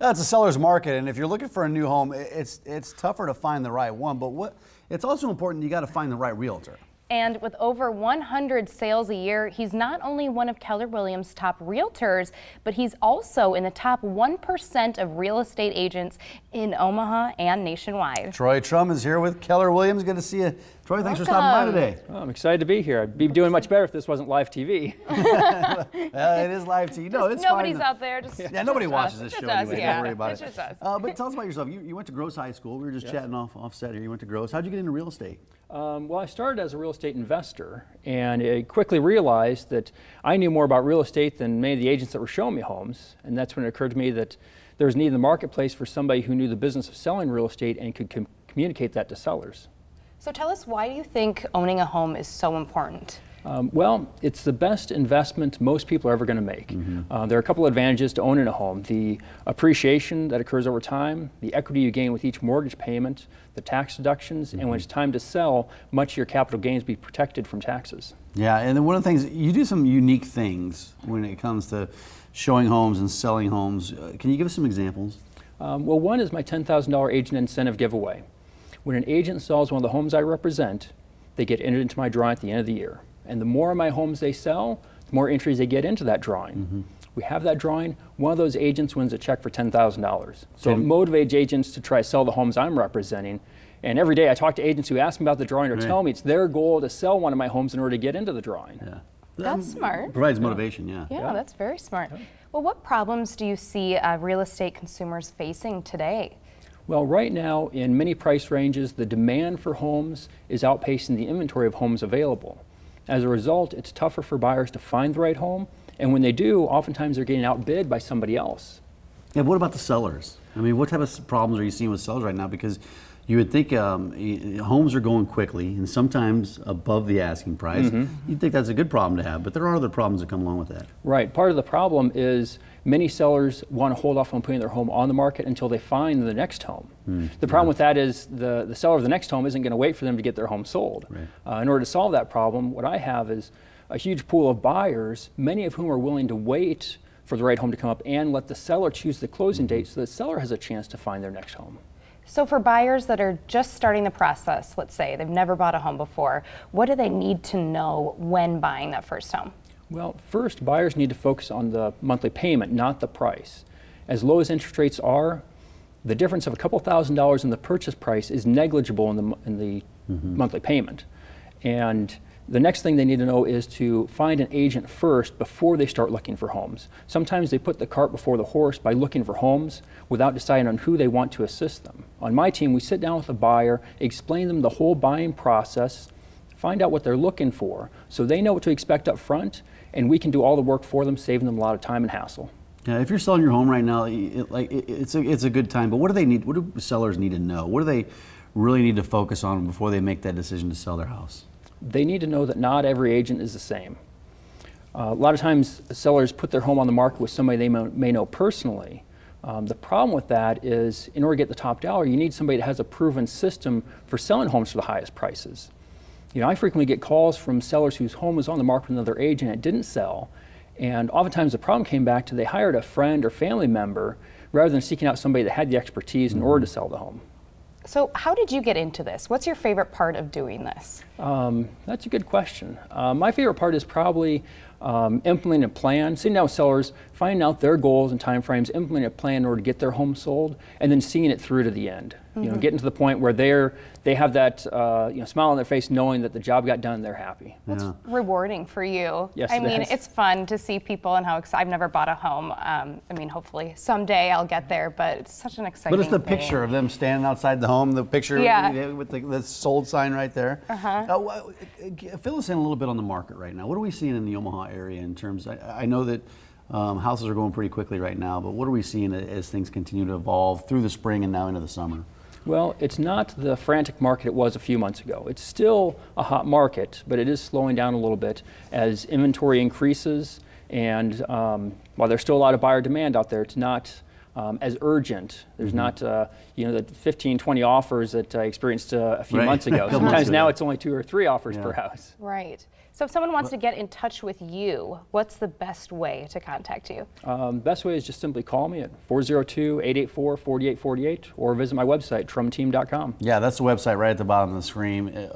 It's a seller's market, and if you're looking for a new home, it's tougher to find the right one. But it's also important, you got to find the right realtor. And with over 100 sales a year, he's not only one of Keller Williams' top realtors, but he's also in the top 1% of real estate agents in Omaha and nationwide. Troy Trumm is here with Keller Williams. Good to see you. Troy, thanks for stopping by today. Oh, I'm excited to be here. I'd be doing much better if this wasn't live TV. It is live TV. No, it's nobody's fine. out there. Yeah, nobody watches this show anyway. Yeah. Don't worry about it's it. Just us. But tell us about yourself. You went to Gross High School. We were just chatting off set here. You went to Gross. How'd you get into real estate? Well, I started as a real estate investor, and I quickly realized that I knew more about real estate than many of the agents that were showing me homes. And that's when it occurred to me that there was a need in the marketplace for somebody who knew the business of selling real estate and could communicate that to sellers. So tell us, why do you think owning a home is so important? Well, it's the best investment most people are ever going to make. There are a couple of advantages to owning a home. The appreciation that occurs over time, the equity you gain with each mortgage payment, the tax deductions, and when it's time to sell, much of your capital gains be protected from taxes. Yeah, and then one of the things, you do some unique things when it comes to showing homes and selling homes. Can you give us some examples? Well, one is my $10,000 agent incentive giveaway. When an agent sells one of the homes I represent, they get entered into my drawing at the end of the year. And the more of my homes they sell, the more entries they get into that drawing. We have that drawing, one of those agents wins a check for $10,000. So it motivates agents to try to sell the homes I'm representing. And every day I talk to agents who ask me about the drawing or tell me it's their goal to sell one of my homes in order to get into the drawing. That's smart. Provides motivation, Yeah, that's very smart. Well, what problems do you see real estate consumers facing today? Well, right now, in many price ranges, the demand for homes is outpacing the inventory of homes available. As a result, it's tougher for buyers to find the right home, and when they do, oftentimes they're getting outbid by somebody else. Yeah, what about the sellers? I mean, what type of problems are you seeing with sellers right now? Because you would think homes are going quickly and sometimes above the asking price. You'd think that's a good problem to have, but there are other problems that come along with that. Right. Part of the problem is many sellers want to hold off on putting their home on the market until they find the next home. The problem with that is the seller of the next home isn't going to wait for them to get their home sold. In order to solve that problem, what I have is a huge pool of buyers, many of whom are willing to wait for the right home to come up and let the seller choose the closing date so the seller has a chance to find their next home. So for buyers that are just starting the process, let's say they've never bought a home before, what do they need to know when buying that first home? Well, first, buyers need to focus on the monthly payment, not the price. As low as interest rates are, the difference of a couple $1,000s in the purchase price is negligible in the monthly payment. And the next thing they need to know is to find an agent first before they start looking for homes. Sometimes they put the cart before the horse by looking for homes without deciding on who they want to assist them. On my team, we sit down with a buyer, explain them the whole buying process, find out what they're looking for so they know what to expect up front, and we can do all the work for them, saving them a lot of time and hassle. Yeah, if you're selling your home right now, it's a good time, but what do they need? What do sellers need to know? What do they really need to focus on before they make that decision to sell their house? They need to know that not every agent is the same. A lot of times sellers put their home on the market with somebody they may know personally. The problem with that is, in order to get the top dollar, you need somebody that has a proven system for selling homes for the highest prices. You know, I frequently get calls from sellers whose home was on the market with another agent and it didn't sell, and oftentimes the problem came back to they hired a friend or family member rather than seeking out somebody that had the expertise in order to sell the home. So how did you get into this? What's your favorite part of doing this? That's a good question. My favorite part is probably implementing a plan, sitting down with sellers, finding out their goals and timeframes, implementing a plan in order to get their home sold, and then seeing it through to the end. You know, getting to the point where they have that smile on their face, knowing that the job got done, they're happy. It's rewarding for you. Yes, I mean, it's fun to see people and how excited. I've never bought a home. I mean, hopefully someday I'll get there, but it's such an exciting But it's the thing. picture of them standing outside the home, the picture with the sold sign right there. Fill us in a little bit on the market right now. What are we seeing in the Omaha area in terms, I know that houses are going pretty quickly right now, but what are we seeing as things continue to evolve through the spring and now into the summer? Well, it's not the frantic market it was a few months ago. It's still a hot market, but it is slowing down a little bit as inventory increases, and while there's still a lot of buyer demand out there, it's not as urgent. There's not the 15, 20 offers that I experienced a few months ago. Sometimes now it's only 2 or 3 offers per house. Right. So if someone wants to get in touch with you, what's the best way to contact you? Best way is just simply call me at 402-884-4848 or visit my website, trummteam.com. Yeah, that's the website right at the bottom of the screen.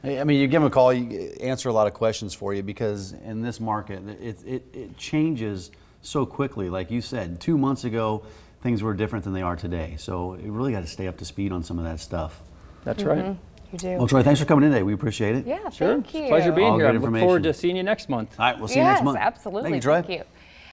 I mean, you give them a call, you answer a lot of questions for you, because in this market, it changes so quickly. Like you said, 2 months ago, things were different than they are today. So you really got to stay up to speed on some of that stuff. That's right. You do. Well, Troy, thanks for coming in today. We appreciate it. Yeah, Sure. thank you. It's a pleasure being All here. I good look information. forward to seeing you next month. All right, we'll see you next month. Yes, absolutely. Thank you, Troy. Thank you.